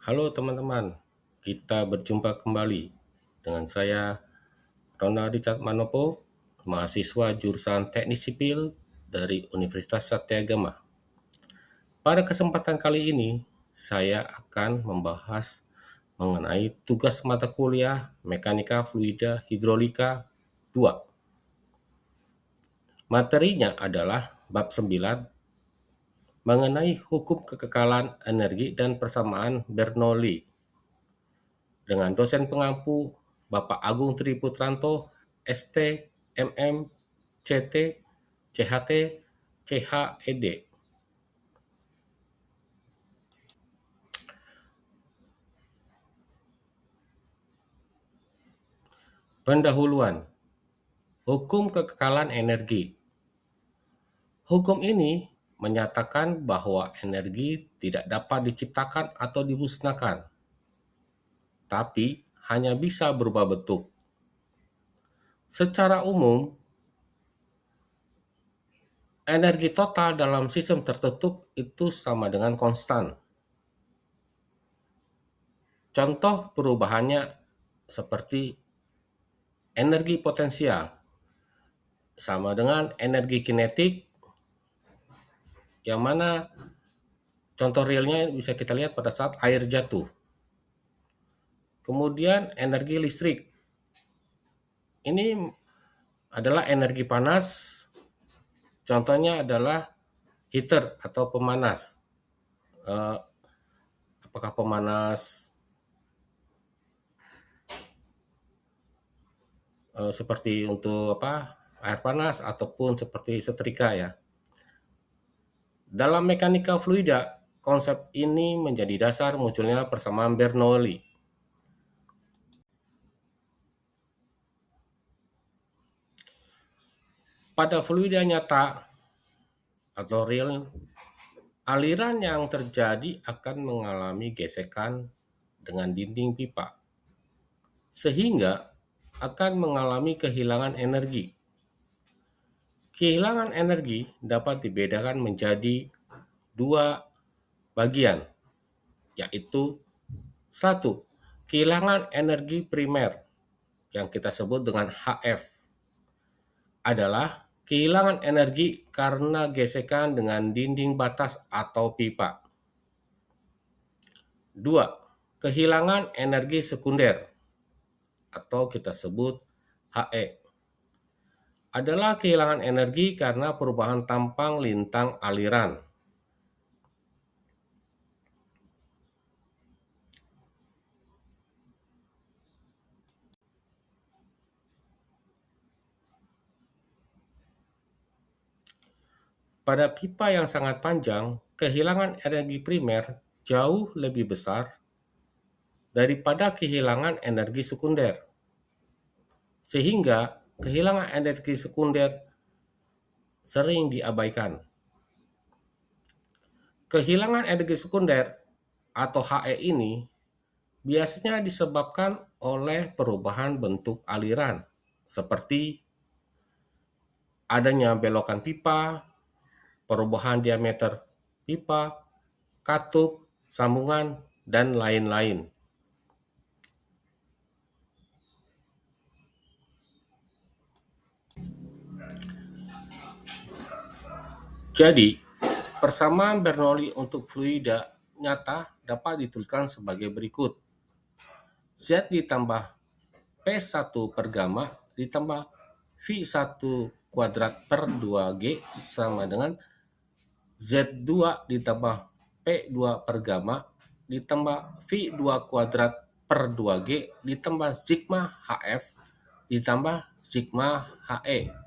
Halo teman-teman, kita berjumpa kembali dengan saya Ronald Richard Manopo, mahasiswa jurusan Teknik Sipil dari Universitas Satyagama. Pada kesempatan kali ini, saya akan membahas mengenai tugas mata kuliah Mekanika Fluida Hidrolika 2. Materinya adalah bab 9 mengenai hukum kekekalan energi dan persamaan Bernoulli dengan dosen pengampu Bapak Agung Tri Putranto, ST, MM, CT, CHT, CHED. Pendahuluan, hukum kekekalan energi. Hukum ini menyatakan bahwa energi tidak dapat diciptakan atau dimusnahkan, tapi hanya bisa berubah bentuk. Secara umum, energi total dalam sistem tertutup itu sama dengan konstan. Contoh perubahannya seperti energi potensial sama dengan energi kinetik, yang mana contoh realnya bisa kita lihat pada saat air jatuh. Kemudian energi listrik. Ini adalah energi panas, contohnya adalah heater atau pemanas. Apakah pemanas seperti untuk air panas ataupun seperti setrika ya. Dalam mekanika fluida, konsep ini menjadi dasar munculnya persamaan Bernoulli. Pada fluida nyata atau real, aliran yang terjadi akan mengalami gesekan dengan dinding pipa, sehingga akan mengalami kehilangan energi. Kehilangan energi dapat dibedakan menjadi dua bagian, yaitu satu, kehilangan energi primer yang kita sebut dengan HF adalah kehilangan energi karena gesekan dengan dinding batas atau pipa. Dua, kehilangan energi sekunder atau kita sebut HE adalah kehilangan energi karena perubahan tampang lintang aliran. Pada pipa yang sangat panjang, kehilangan energi primer jauh lebih besar daripada kehilangan energi sekunder. Sehingga kehilangan energi sekunder sering diabaikan. Kehilangan energi sekunder atau HE ini biasanya disebabkan oleh perubahan bentuk aliran, seperti adanya belokan pipa, perubahan diameter pipa, katup, sambungan, dan lain-lain. Jadi, persamaan Bernoulli untuk fluida nyata dapat dituliskan sebagai berikut. Z ditambah P1 per gamma ditambah V1 kuadrat per 2G sama dengan Z2 ditambah P2 per gamma ditambah V2 kuadrat per 2G ditambah sigma HF ditambah sigma HE.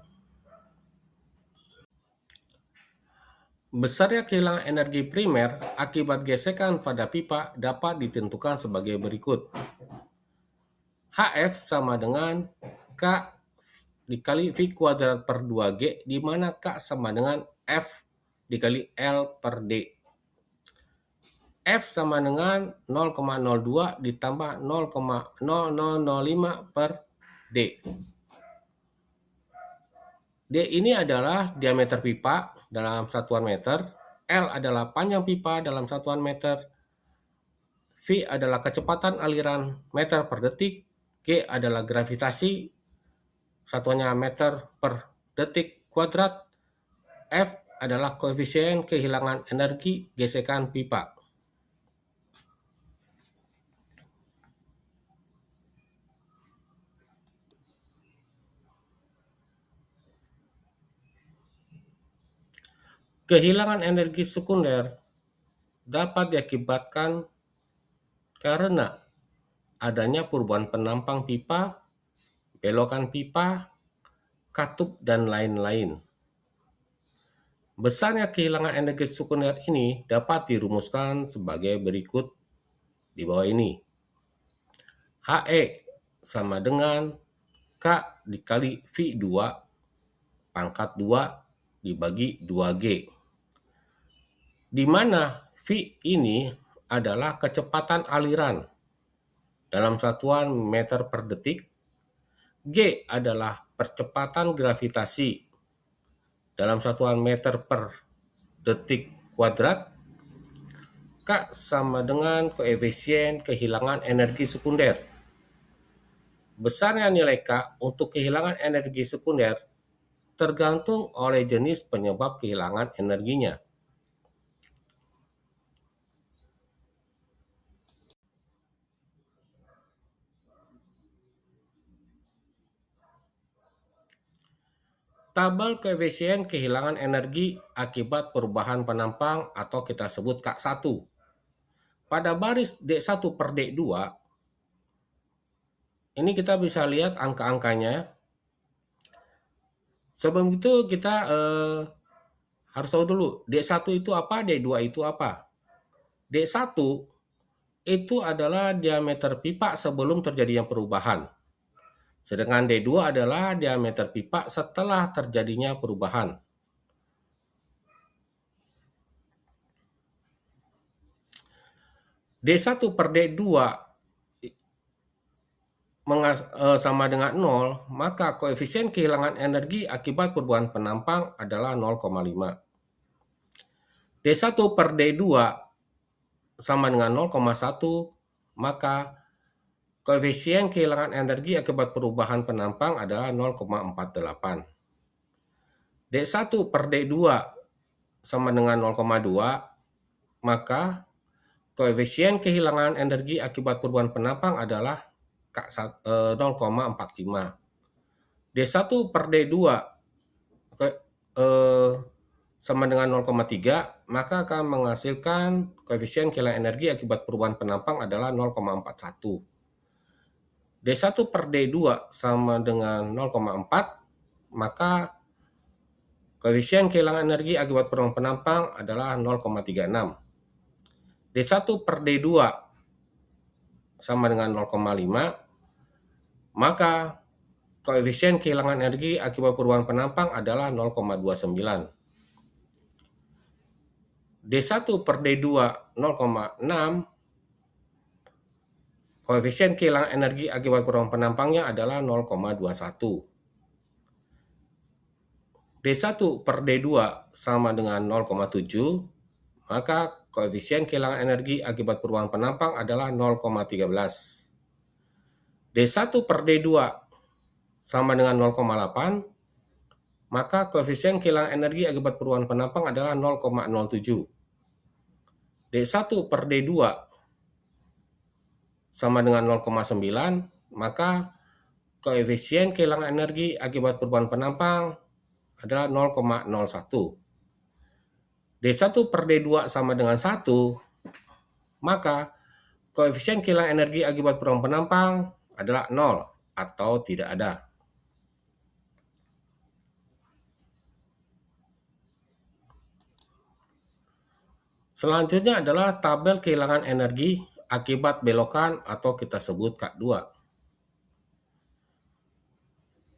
Besarnya kehilangan energi primer akibat gesekan pada pipa dapat ditentukan sebagai berikut. HF sama dengan K dikali V kuadrat per 2G, di mana K sama dengan F dikali L per D. F sama dengan 0,02 ditambah 0,0005 per D. D ini adalah diameter pipa dalam satuan meter, L adalah panjang pipa dalam satuan meter, V V adalah kecepatan aliran meter per detik, G adalah gravitasi, satuannya meter per detik kuadrat, F adalah koefisien kehilangan energi gesekan pipa. Kehilangan energi sekunder dapat diakibatkan karena adanya perubahan penampang pipa, belokan pipa, katup, dan lain-lain. Besarnya kehilangan energi sekunder ini dapat dirumuskan sebagai berikut di bawah ini. HE sama dengan K dikali V2 pangkat 2 dibagi 2G. Di mana V ini adalah kecepatan aliran dalam satuan meter per detik, G adalah percepatan gravitasi dalam satuan meter per detik kuadrat, K sama dengan koefisien kehilangan energi sekunder. Besarnya nilai K untuk kehilangan energi sekunder tergantung oleh jenis penyebab kehilangan energinya. Tabel koefisien kehilangan energi akibat perubahan penampang atau kita sebut K1. Pada baris D1 per D2, ini kita bisa lihat angka-angkanya. Sebelum itu kita harus tahu dulu D1 itu apa, D2 itu apa. D1 itu adalah diameter pipa sebelum terjadinya perubahan. Sedangkan D2 adalah diameter pipa setelah terjadinya perubahan. D1 per D2 sama dengan 0, maka koefisien kehilangan energi akibat perubahan penampang adalah 0,5. D1 per D2 sama dengan 0,1, maka koefisien kehilangan energi akibat perubahan penampang adalah 0,48. D1 per D2 sama dengan 0,2, maka koefisien kehilangan energi akibat perubahan penampang adalah 0,45. D1 per D2 sama dengan 0,3, maka akan menghasilkan koefisien kehilangan energi akibat perubahan penampang adalah 0,41. D1 per D2 sama dengan 0,4, maka koefisien kehilangan energi akibat perubahan penampang adalah 0,36. D1 per D2 sama dengan 0,5, maka koefisien kehilangan energi akibat perubahan penampang adalah 0,29. D1 per D2 0,6, koefisien kehilangan energi akibat perubahan penampangnya adalah 0,21. D1 per D2 sama dengan 0,7, maka koefisien kehilangan energi akibat perubahan penampang adalah 0,13. D1 per D2 sama dengan 0,8, maka koefisien kehilangan energi akibat perubahan penampang adalah 0,07. D1 per D2 sama dengan 0,9, maka koefisien kehilangan energi akibat perubahan penampang adalah 0,01. D1 per D2 sama dengan 1, maka koefisien kehilangan energi akibat perubahan penampang adalah 0 atau tidak ada. Selanjutnya adalah tabel kehilangan energi akibat belokan atau kita sebut K2.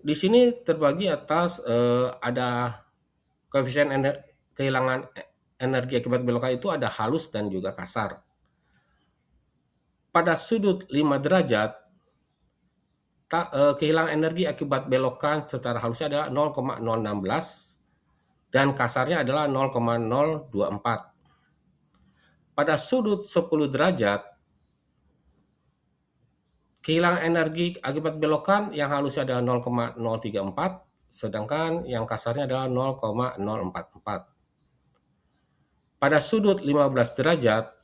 Di sini terbagi atas ada koefisien kehilangan energi akibat belokan itu ada halus dan juga kasar. Pada sudut 5 derajat, kehilangan energi akibat belokan secara halusnya adalah 0,016 dan kasarnya adalah 0,024. Pada sudut 10 derajat, Kehilangan energi akibat belokan yang halusnya adalah 0,034, sedangkan yang kasarnya adalah 0,044. Pada sudut 15 derajat,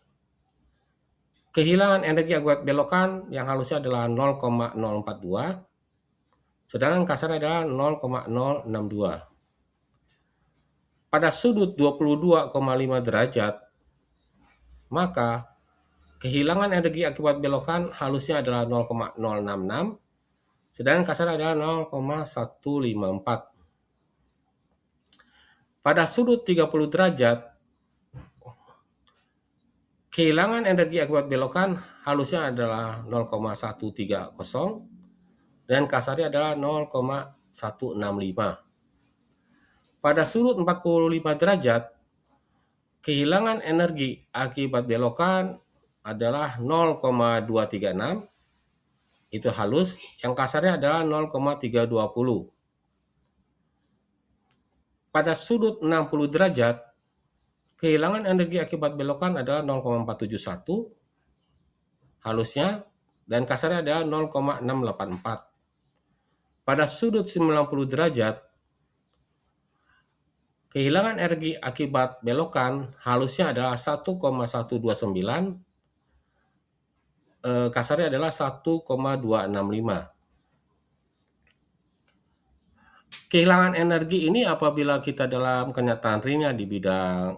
kehilangan energi akibat belokan yang halusnya adalah 0,042, sedangkan kasarnya adalah 0,062. Pada sudut 22,5 derajat, maka kehilangan energi akibat belokan halusnya adalah 0,066, sedangkan kasarnya adalah 0,154. Pada sudut 30 derajat, kehilangan energi akibat belokan halusnya adalah 0,130 dan kasarnya adalah 0,165. Pada sudut 45 derajat, kehilangan energi akibat belokan adalah 0,236, itu halus, yang kasarnya adalah 0,320. Pada sudut 60 derajat, kehilangan energi akibat belokan adalah 0,471, halusnya, dan kasarnya adalah 0,684. Pada sudut 90 derajat, kehilangan energi akibat belokan halusnya adalah 1,129, kasarnya adalah 1,265. Kehilangan energi ini apabila kita dalam kenyataan realnya di bidang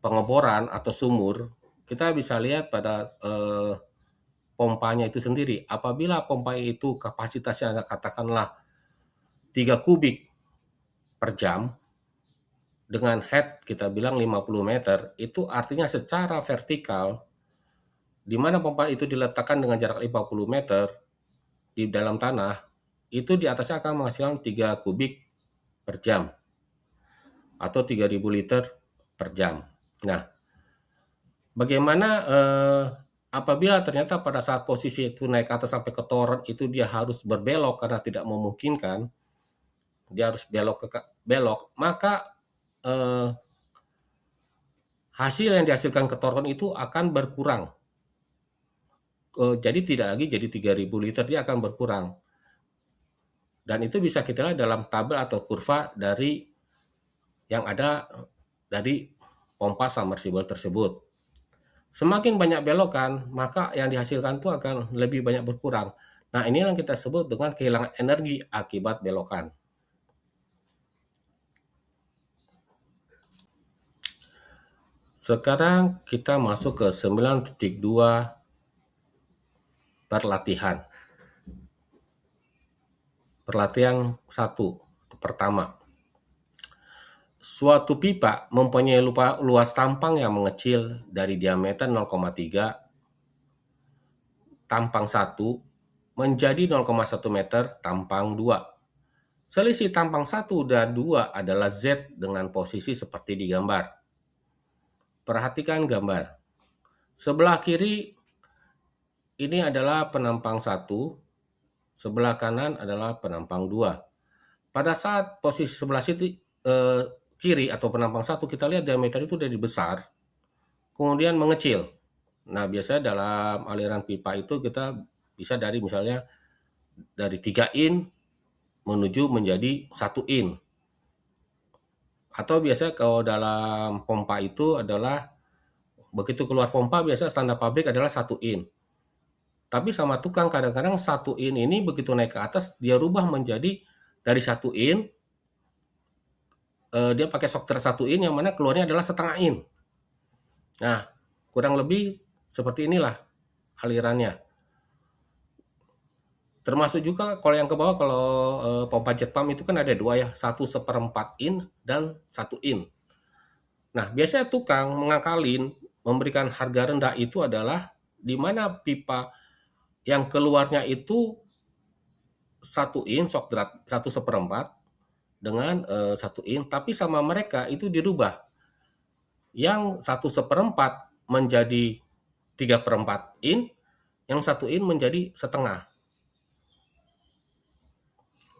pengeboran atau sumur, kita bisa lihat pada pompanya itu sendiri. Apabila pompa itu kapasitasnya katakanlah 3 kubik per jam, dengan head kita bilang 50 meter, itu artinya secara vertikal, di mana pompa itu diletakkan dengan jarak 50 meter di dalam tanah, itu di atasnya akan menghasilkan 3 kubik per jam atau 3.000 liter per jam. Nah, bagaimana apabila ternyata pada saat posisi itu naik ke atas sampai ke toren itu dia harus berbelok karena tidak memungkinkan, dia harus belok, maka hasil yang dihasilkan ke toren itu akan berkurang. Jadi tidak lagi jadi 3.000 liter, dia akan berkurang. Dan itu bisa kita lihat dalam tabel atau kurva dari yang ada dari pompa submersible tersebut. Semakin banyak belokan, maka yang dihasilkan itu akan lebih banyak berkurang. Nah, ini yang kita sebut dengan kehilangan energi akibat belokan. Sekarang kita masuk ke 9.2 perlatihan. Perlatihan 1, pertama. Suatu pipa mempunyai luas tampang yang mengecil dari diameter 0,3 tampang 1 menjadi 0,1 meter tampang 2. Selisih tampang 1 dan 2 adalah Z dengan posisi seperti di gambar. Perhatikan gambar. Sebelah kiri ini adalah penampang 1, sebelah kanan adalah penampang 2. Pada saat posisi sebelah kiri atau penampang 1, kita lihat diameter itu dari besar, kemudian mengecil. Nah, biasanya dalam aliran pipa itu kita bisa dari misalnya dari 3 in menuju menjadi 1 in. Atau biasanya kalau dalam pompa itu adalah begitu keluar pompa biasa standar pabrik adalah 1 in. Tapi sama tukang kadang-kadang 1 in ini begitu naik ke atas dia rubah menjadi dari 1 in, dia pakai software 1 in yang mana keluarnya adalah setengah in. Nah, kurang lebih seperti inilah alirannya. Termasuk juga kalau yang ke bawah, kalau pompa jet pump itu kan ada 2 ya, 1/4 in dan 1 in. Nah, biasanya tukang mengakalin memberikan harga rendah itu adalah di mana pipa yang keluarnya itu 1 in, shock draft 1/4 dengan 1 in, tapi sama mereka itu dirubah. Yang 1/4 menjadi 3/4 in, yang 1 in menjadi setengah.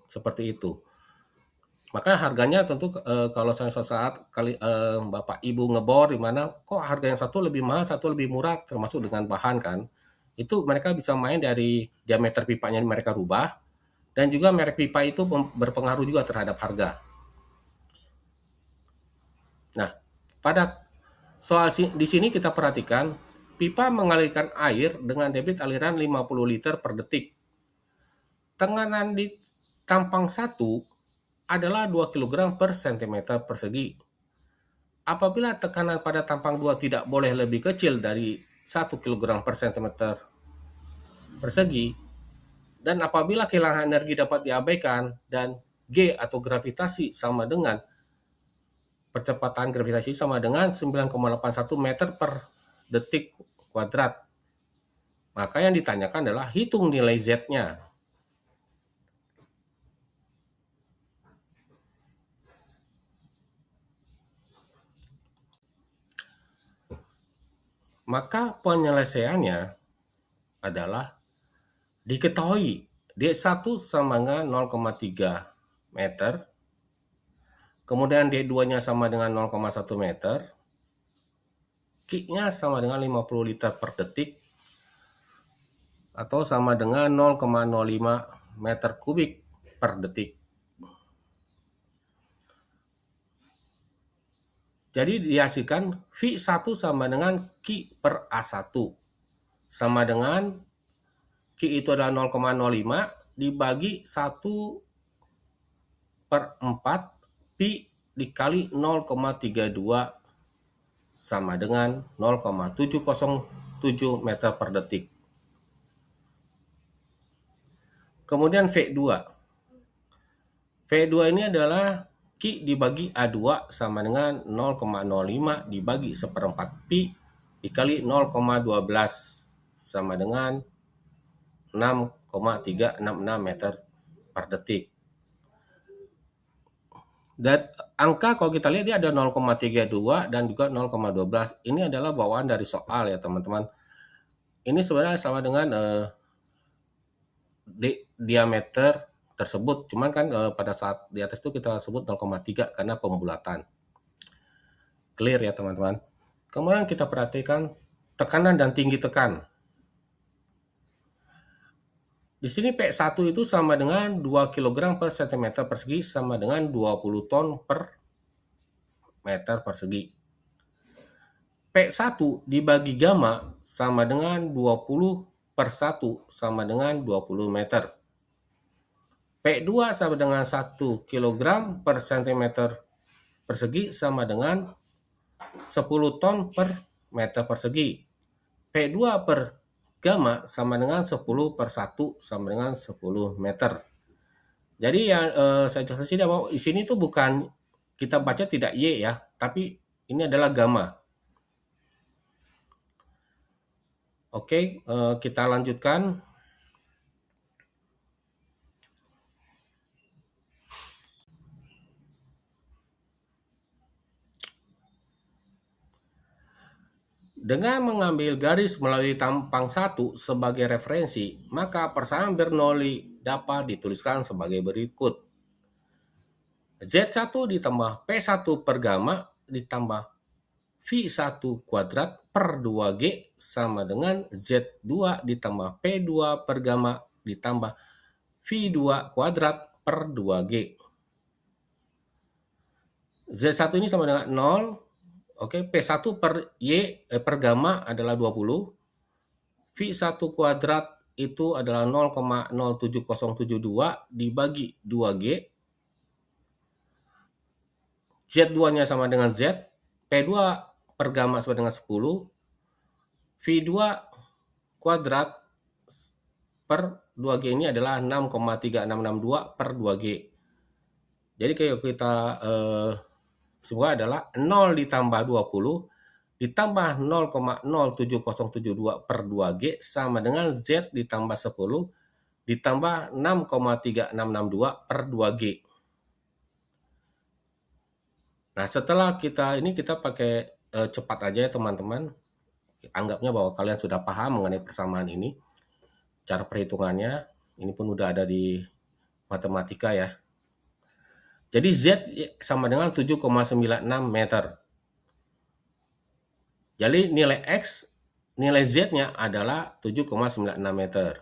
Seperti itu. Maka harganya tentu kalau suatu saat Bapak Ibu ngebor di mana kok harga yang satu lebih mahal, satu lebih murah, termasuk dengan bahan kan. Itu mereka bisa main dari diameter pipanya mereka rubah, dan juga merek pipa itu berpengaruh juga terhadap harga. Nah, pada soal di sini kita perhatikan, pipa mengalirkan air dengan debit aliran 50 liter per detik. Tekanan di tampang 1 adalah 2 kg per cm persegi. Apabila tekanan pada tampang 2 tidak boleh lebih kecil dari 1 kg per cm persegi, dan apabila kehilangan energi dapat diabaikan, dan G atau gravitasi sama dengan percepatan gravitasi sama dengan 9,81 meter per detik kuadrat. Maka yang ditanyakan adalah hitung nilai Z-nya. Maka penyelesaiannya adalah diketahui D1 sama dengan 0,3 meter, kemudian D2-nya sama dengan 0,1 meter, Q-nya sama dengan 50 liter per detik, atau sama dengan 0,05 meter kubik per detik. Jadi dihasilkan V1 sama dengan Q per A1. Sama dengan Q itu adalah 0,05 dibagi 1 per 4 Pi dikali 0,32 sama dengan 0,707 meter per detik. Kemudian V2. V2 ini adalah Q dibagi A2 sama dengan 0,05 dibagi 1/4 Pi dikali 0,12 sama dengan 6,366 meter per detik. Dan angka kalau kita lihat dia ada 0,32 dan juga 0,12. Ini adalah bawaan dari soal ya teman-teman. Ini sebenarnya sama dengan diameter tersebut. Cuman kan pada saat di atas itu kita sebut 0,3 karena pembulatan. Clear ya teman-teman. Kemudian kita perhatikan tekanan dan tinggi tekan. Di sini P1 itu sama dengan 2 kg per cm persegi sama dengan 20 ton per meter persegi. P1 dibagi gamma sama dengan 20 per 1 sama dengan 20 meter. P2 sama dengan 1 kg per cm persegi sama dengan 10 ton per meter persegi. P2 per gamma sama dengan 10 per 1 sama dengan 10 meter. Jadi yang saya jelaskan bahwa di sini tuh bukan kita baca tidak Y ya, tapi ini adalah gamma. Oke, kita lanjutkan. Dengan mengambil garis melalui tampang 1 sebagai referensi, maka persamaan Bernoulli dapat dituliskan sebagai berikut. Z1 ditambah P1 per gamma ditambah V1 kuadrat per 2G sama dengan Z2 ditambah P2 per gamma ditambah V2 kuadrat per 2G. Z1 ini sama dengan 0. Oke, P1 per Y per gamma adalah 20. V1 kuadrat itu adalah 0,07072 dibagi 2G. Z2-nya sama dengan Z. P2 per gamma sama dengan 10. V2 kuadrat per 2G ini adalah 6,3662 per 2G. Jadi kalau kita semua adalah 0 ditambah 20 ditambah 0,07072 per 2G sama dengan Z ditambah 10 ditambah 6,3662 per 2G. Nah, setelah kita pakai cepat aja ya teman-teman. Anggapnya bahwa kalian sudah paham mengenai persamaan ini. Cara perhitungannya ini pun udah ada di matematika ya. Jadi Z sama dengan 7,96 meter. Jadi nilai X nilai Z-nya adalah 7,96 meter.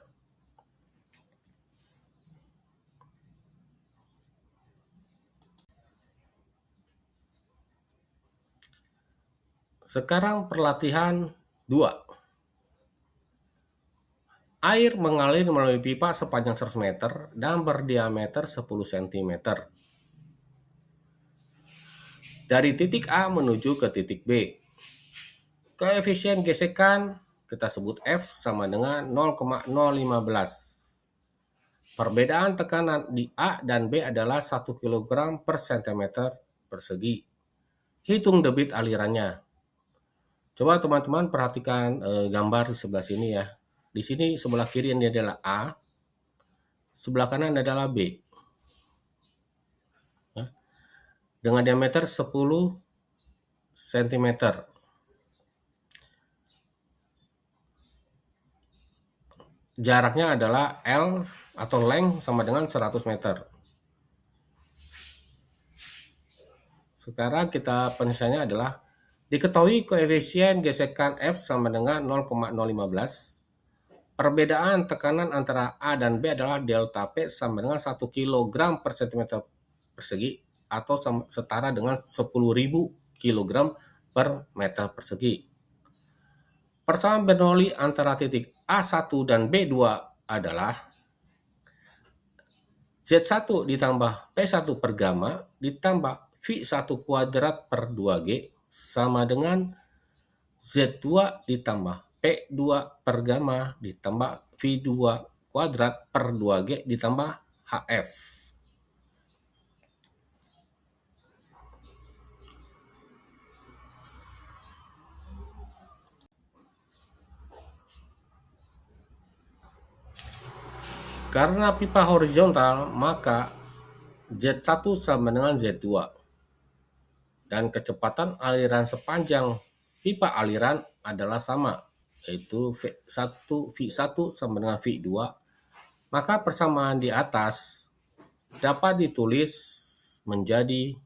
Sekarang perlatihan 2. Air mengalir melalui pipa sepanjang 100 meter dan berdiameter 10 cm. Dari titik A menuju ke titik B. Koefisien gesekan kita sebut F sama dengan 0,015. Perbedaan tekanan di A dan B adalah 1 kg per cm persegi. Hitung debit alirannya. Coba teman-teman perhatikan gambar di sebelah sini ya. Di sini sebelah kiri ini adalah A, sebelah kanan adalah B. Ya. Dengan diameter 10 cm. Jaraknya adalah L atau length sama dengan 100 meter. Sekarang kita penyelesaiannya adalah diketahui koefisien gesekan F sama dengan 0,015. Perbedaan tekanan antara A dan B adalah delta P sama dengan 1 kg per cm persegi atau setara dengan 10.000 kg per meter persegi. Persamaan Bernoulli antara titik A1 dan B2 adalah Z1 ditambah P1 per gamma ditambah V1 kuadrat per 2G sama dengan Z2 ditambah P2 per gamma ditambah V2 kuadrat per 2G ditambah HF. Karena pipa horizontal, maka Z1 sama dengan Z2. Dan kecepatan aliran sepanjang pipa aliran adalah sama, yaitu V1 sama dengan V2. Maka persamaan di atas dapat ditulis menjadi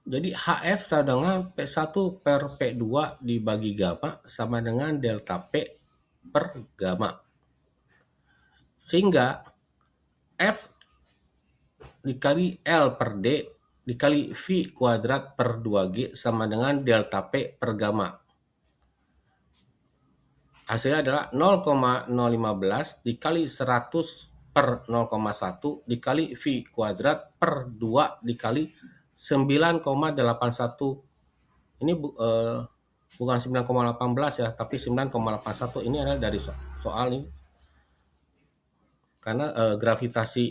jadi HF sama dengan P1 per P2 dibagi gamma sama dengan delta P per gamma. Sehingga F dikali L per D dikali V kuadrat per 2G sama dengan delta P per gamma. Hasilnya adalah 0,015 dikali 100 per 0,1 dikali V kuadrat per 2 dikali 9,81. Ini bukan 9,18 ya, tapi 9,81. Ini adalah dari soal ini. Karena gravitasi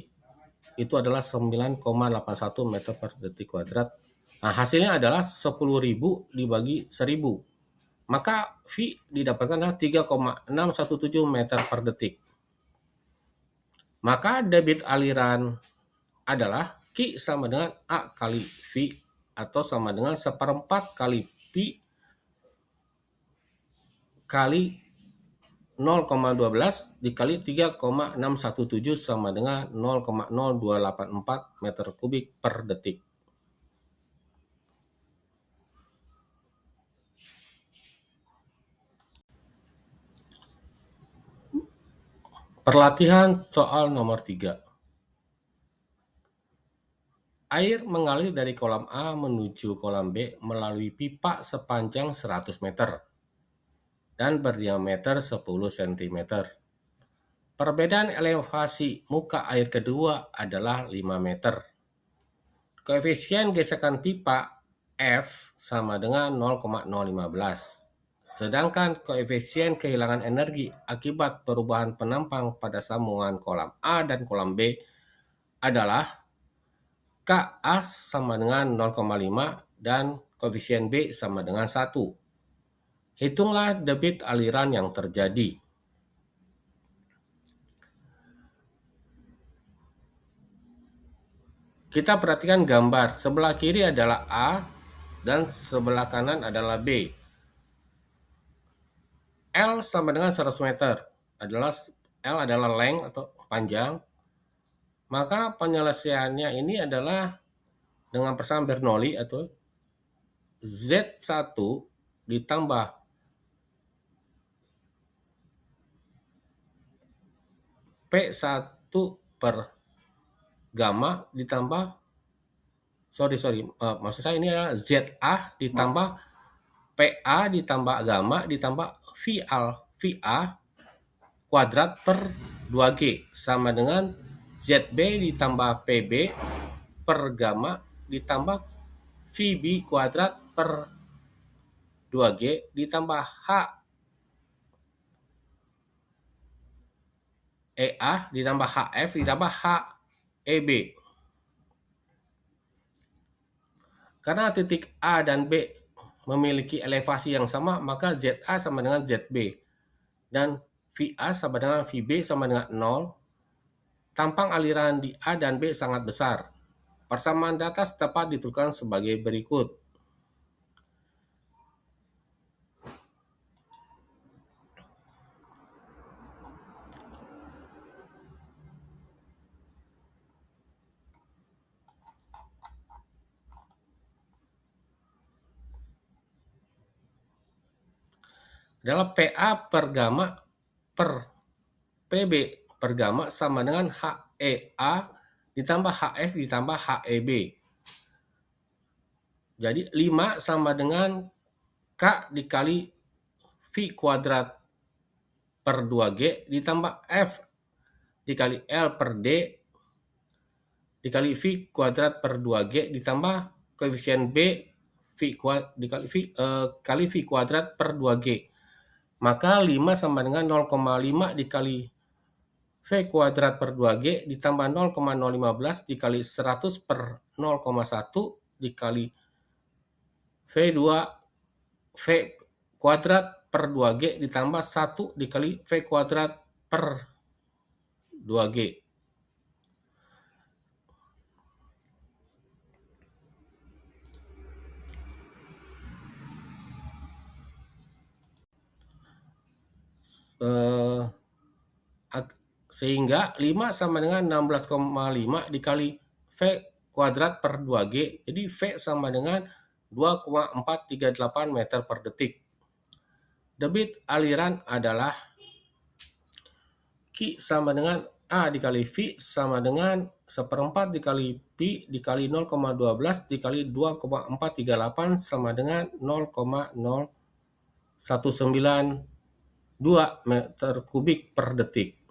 itu adalah 9,81 meter per detik kuadrat. Nah, hasilnya adalah 10.000 dibagi 1.000. Maka V didapatkan adalah 3,617 meter per detik. Maka debit aliran adalah Q sama dengan A kali V atau sama dengan 1/4 kali Pi kali 0,12 dikali 3,617 sama dengan 0,0284 meter kubik per detik. Perlatihan soal nomor 3. Air mengalir dari kolam A menuju kolam B melalui pipa sepanjang 100 meter dan berdiameter 10 cm. Perbedaan elevasi muka air kedua adalah 5 meter. Koefisien gesekan pipa F sama dengan 0,015. Sedangkan koefisien kehilangan energi akibat perubahan penampang pada sambungan kolam A dan kolam B adalah KA sama dengan 0,5 dan koefisien B sama dengan 1. Hitunglah debit aliran yang terjadi. Kita perhatikan gambar. Sebelah kiri adalah A dan sebelah kanan adalah B. L sama dengan 100 meter. L adalah length atau panjang. Maka penyelesaiannya ini adalah dengan persamaan Bernoulli atau Z1 ditambah P1 per gamma ditambah maksud saya ini adalah ZA ditambah PA ditambah gamma ditambah VA kuadrat per 2G sama dengan ZB ditambah PB per gamma ditambah VB kuadrat per 2G ditambah H EA ditambah HF ditambah HEB. Karena titik A dan B memiliki elevasi yang sama, maka ZA sama dengan ZB dan VA sama dengan VB sama dengan 0. Tampang aliran di A dan B sangat besar. Persamaan di atas dapat ditentukan sebagai berikut. Adalah PA per gamma per PB per gamma sama dengan HEA ditambah HF ditambah HEB. Jadi 5 sama dengan K dikali V kuadrat per 2G ditambah F dikali L per D dikali V kuadrat per 2G ditambah koefisien B kali V kuadrat per 2G. Maka 5 sama dengan 0,5 dikali V kuadrat per 2G ditambah 0,015 dikali 100 per 0,1 dikali V2 V kuadrat per 2G ditambah 1 dikali V kuadrat per 2G. Sehingga 5 sama dengan 16,5 dikali V kuadrat per 2G. Jadi V sama dengan 2,438 meter per detik. Debit aliran adalah Q sama dengan A dikali V sama dengan 1/4 dikali Pi dikali 0,12 dikali 2,438 sama dengan 0,0192 meter kubik per detik.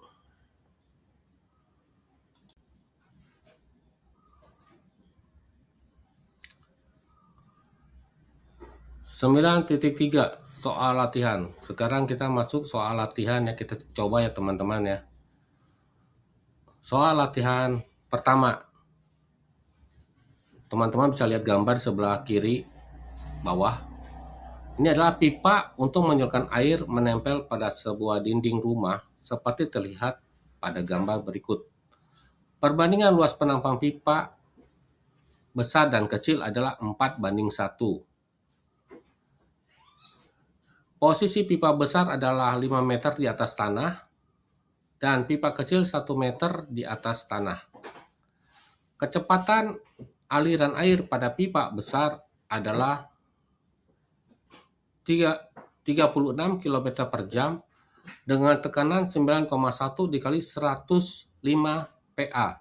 Sembilan titik 3 soal latihan. Sekarang kita masuk soal latihan ya, kita coba ya teman-teman ya. Soal latihan pertama. Teman-teman bisa lihat gambar sebelah kiri bawah. Ini adalah pipa untuk menyalurkan air menempel pada sebuah dinding rumah seperti terlihat pada gambar berikut. Perbandingan luas penampang pipa besar dan kecil adalah 4:1. Posisi pipa besar adalah 5 meter di atas tanah dan pipa kecil 1 meter di atas tanah. Kecepatan aliran air pada pipa besar adalah 36 km per jam dengan tekanan 9,1 dikali 105 PA.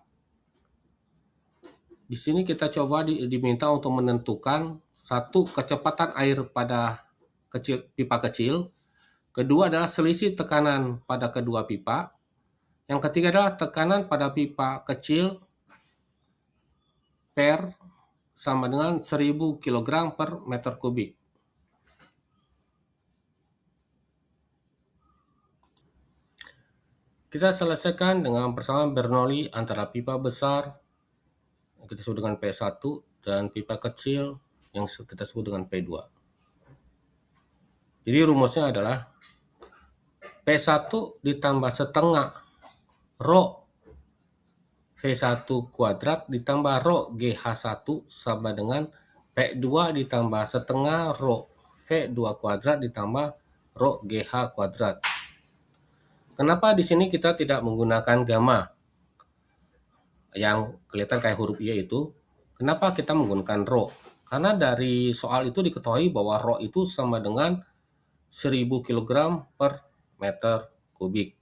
Di sini kita coba diminta untuk menentukan satu kecepatan air pada pipa kecil, kedua adalah selisih tekanan pada kedua pipa, yang ketiga adalah tekanan pada pipa kecil per sama dengan 1000 kg per meter kubik. Kita selesaikan dengan persamaan Bernoulli antara pipa besar yang kita sebut dengan P1 dan pipa kecil yang kita sebut dengan P2. Jadi rumusnya adalah P1 ditambah setengah rho V1 kuadrat ditambah rho GH1 sama dengan P2 ditambah setengah rho V2 kuadrat ditambah rho GH kuadrat. Kenapa di sini kita tidak menggunakan gamma yang kelihatan kayak huruf Y itu? Kenapa kita menggunakan rho? Karena dari soal itu diketahui bahwa rho itu sama dengan 1000 kg per meter kubik.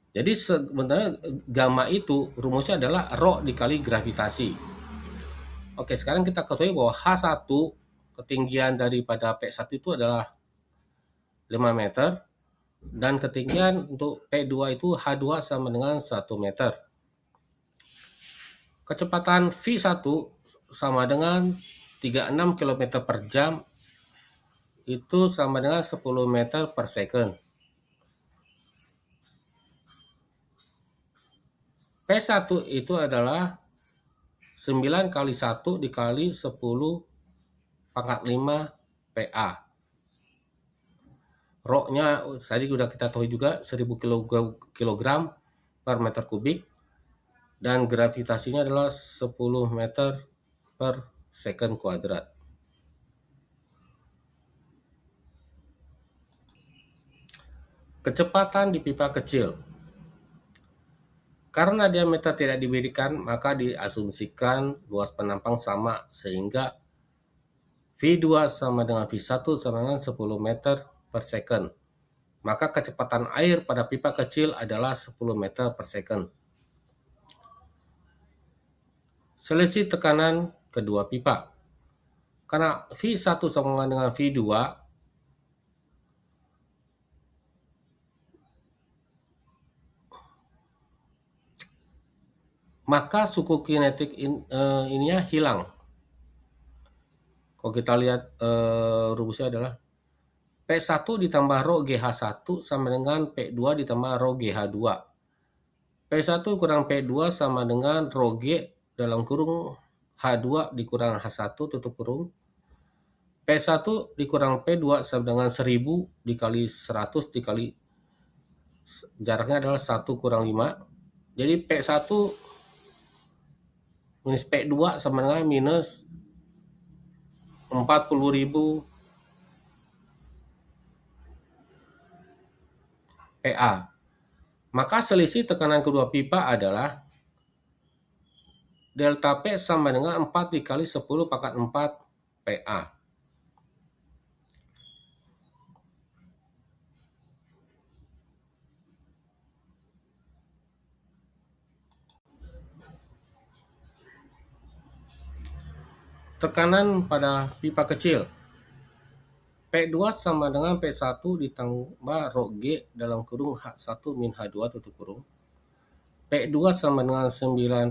Jadi sebenarnya gamma itu rumusnya adalah rho dikali gravitasi. Oke, sekarang kita ketahui bahwa H1 ketinggian daripada P1 itu adalah 5 meter dan ketinggian untuk P2 itu H2 sama dengan 1 meter. Kecepatan V1 sama dengan 36 km per jam itu sama dengan 10 meter per second. P1 itu adalah 9 kali 1 dikali 10 pangkat 5 PA. Rho-nya tadi sudah kita tahu juga 1000 kg per meter kubik dan gravitasinya adalah 10 meter per second kuadrat. Kecepatan di pipa kecil. Karena diameter tidak diberikan, maka diasumsikan luas penampang sama sehingga V2 sama dengan V1 sama dengan 10 meter per second. Maka kecepatan air pada pipa kecil adalah 10 meter per second. Selisih tekanan kedua pipa. Karena V1 sama dengan V2, maka suku kinetik ininya hilang. Kalau kita lihat rumusnya adalah P1 ditambah rho GH1 sama dengan P2 ditambah rho GH2. P1 kurang P2 sama dengan rho G dalam kurung H2 dikurang H1 tutup kurung. P1 dikurang P2 sama dengan 1000 dikali 100 dikali jaraknya adalah 1 kurang 5. Jadi P1 minus P2 sama dengan minus 40.000 PA. Maka selisih tekanan kedua pipa adalah delta P sama dengan 4 dikali 10 pangkat 4 PA. Tekanan pada pipa kecil. P2 sama dengan P1 ditambah rho G dalam kurung H1 min H2 tutup kurung. P2 sama dengan 9,1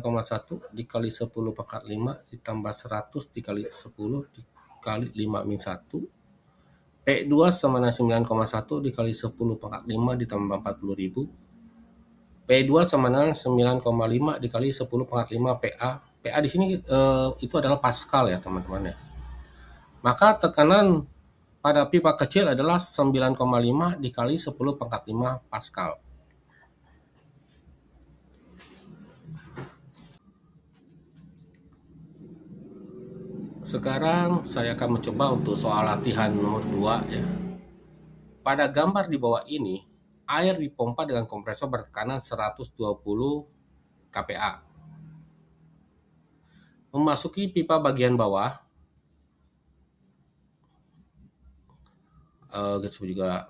dikali 10 pangkat 5 ditambah 100 dikali 10 dikali 5 min 1. P2 sama dengan 9,1 dikali 10 pangkat 5 ditambah 40.000. P2 sama dengan 9,5 dikali 10 pangkat 5 PA. PA di sini itu adalah Pascal ya teman-teman ya. Maka tekanan pada pipa kecil adalah 9,5 dikali 10 pangkat 5 Pascal. Sekarang saya akan mencoba untuk soal latihan nomor 2 ya. Pada gambar di bawah ini, air dipompa dengan kompresor bertekanan 120 kPa. Memasuki pipa bagian bawah, disebut juga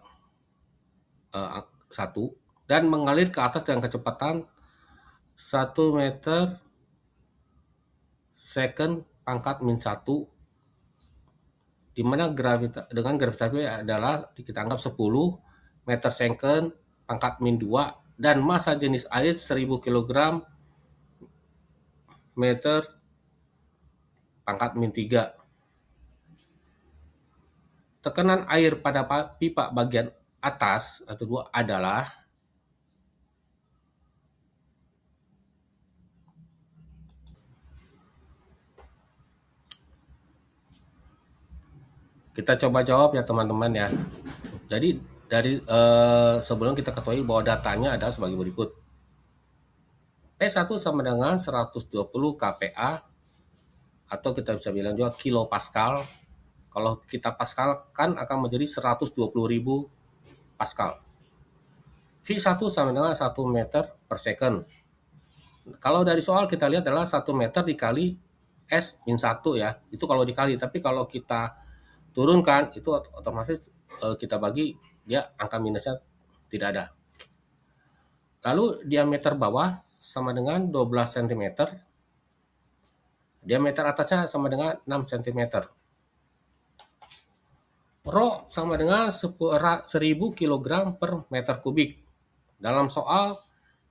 1, dan mengalir ke atas dengan kecepatan 1 meter second pangkat min 1, di mana dengan gravitasi adalah kita anggap 10 meter second pangkat min 2 dan massa jenis air 1000 kg meter pangkat min 3. Tekanan air pada pipa bagian atas atau 2 adalah kita coba jawab ya teman-teman ya. Jadi dari sebelum kita ketahui bahwa datanya adalah sebagai berikut. P1 sama dengan 120 kPa atau kita bisa bilang juga kilopascal. Kalau kita pascal kan akan menjadi 120.000 pascal. V1 sama dengan 1 meter per second. Kalau dari soal kita lihat adalah 1 meter dikali S min 1 ya. Itu kalau dikali, tapi kalau kita turunkan itu otomatis kita bagi, dia angka minusnya tidak ada. Lalu diameter bawah sama dengan 12 cm. Diameter atasnya sama dengan 6 cm. Rho sama dengan 1000 kg per meter kubik. Dalam soal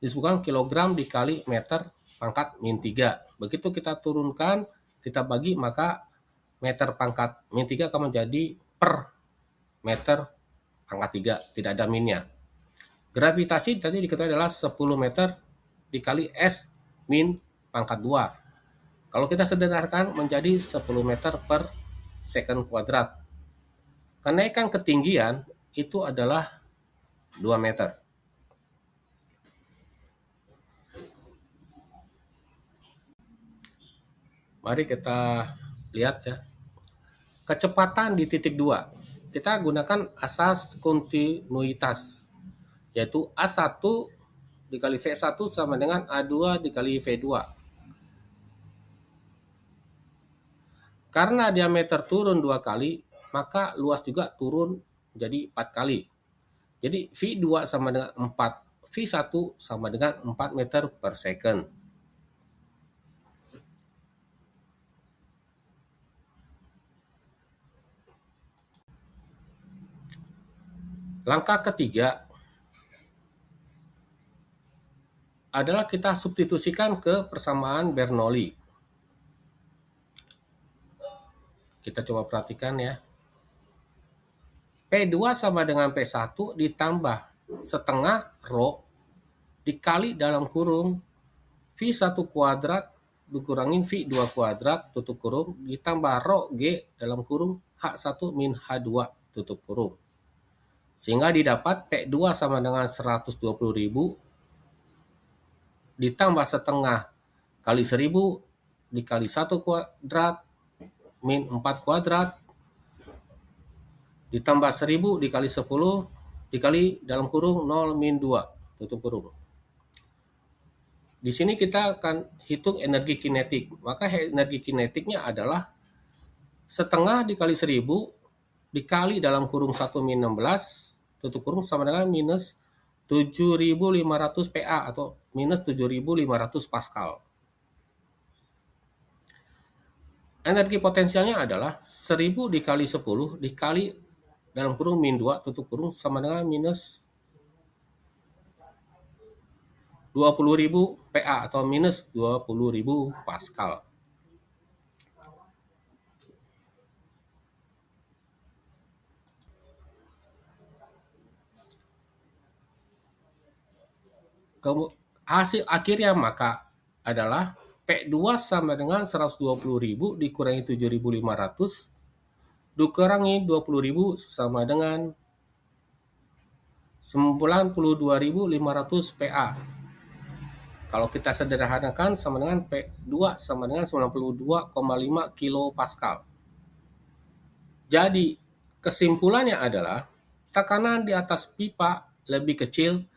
disebutkan kilogram dikali meter pangkat min 3. Begitu kita turunkan, kita bagi, maka meter pangkat min 3 akan menjadi per meter pangkat 3, tidak ada minnya. Gravitasi tadi diketahui adalah 10 meter dikali S min pangkat 2. Kalau kita sederhanakan menjadi 10 meter per second kuadrat. Kenaikan ketinggian itu adalah 2 meter. Mari kita lihat ya. Kecepatan di titik 2. Kita gunakan asas kontinuitas, yaitu A1 dikali V1 sama dengan A2 dikali V2. Karena diameter turun 2 kali, maka luas juga turun jadi 4 kali. Jadi V2 sama dengan 4, V1 sama dengan 4 meter per second. Langkah ketiga adalah kita substitusikan ke persamaan Bernoulli. Kita coba perhatikan ya. P2 sama dengan P1 ditambah setengah rho dikali dalam kurung V1 kuadrat dikurangin V2 kuadrat tutup kurung ditambah rho G dalam kurung H1 min H2 tutup kurung. Sehingga didapat P2 sama dengan 120.000 ditambah setengah kali 1000 dikali 1 kuadrat min 4 kuadrat ditambah 1000 dikali 10 dikali dalam kurung 0 min 2 tutup kurung. Di sini kita akan hitung energi kinetik. Maka energi kinetiknya adalah setengah dikali 1000 dikali dalam kurung 1 min 16 tutup kurung sama dengan minus 7.500 PA atau minus 7.500 Pascal. Energi potensialnya adalah 1000 dikali 10 dikali dalam kurung min 2 tutup kurung sama dengan minus 20.000 PA atau minus 20.000 Pascal. Hasil akhirnya maka adalah P2 sama dengan 120.000 dikurangi 7.500 dikurangi 20.000 sama dengan 92.500 PA. Kalau kita sederhanakan sama dengan P2 sama dengan 92,5 kilopascal. Jadi kesimpulannya adalah tekanan di atas pipa lebih kecil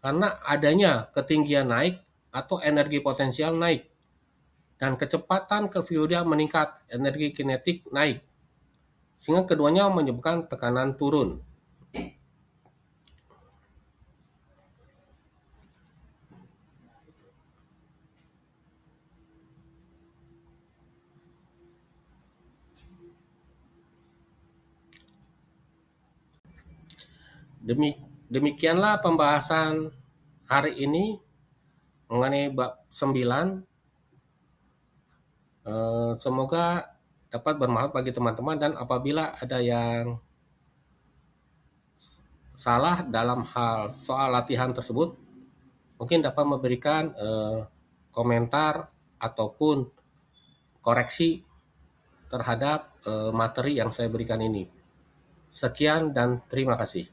karena adanya ketinggian naik atau energi potensial naik dan kecepatan ke fluida meningkat, energi kinetik naik, sehingga keduanya menyebabkan tekanan turun. Demikianlah pembahasan hari ini mengenai bab 9. Semoga dapat bermanfaat bagi teman-teman, dan apabila ada yang salah dalam hal soal latihan tersebut, mungkin dapat memberikan komentar ataupun koreksi terhadap materi yang saya berikan ini. Sekian dan terima kasih.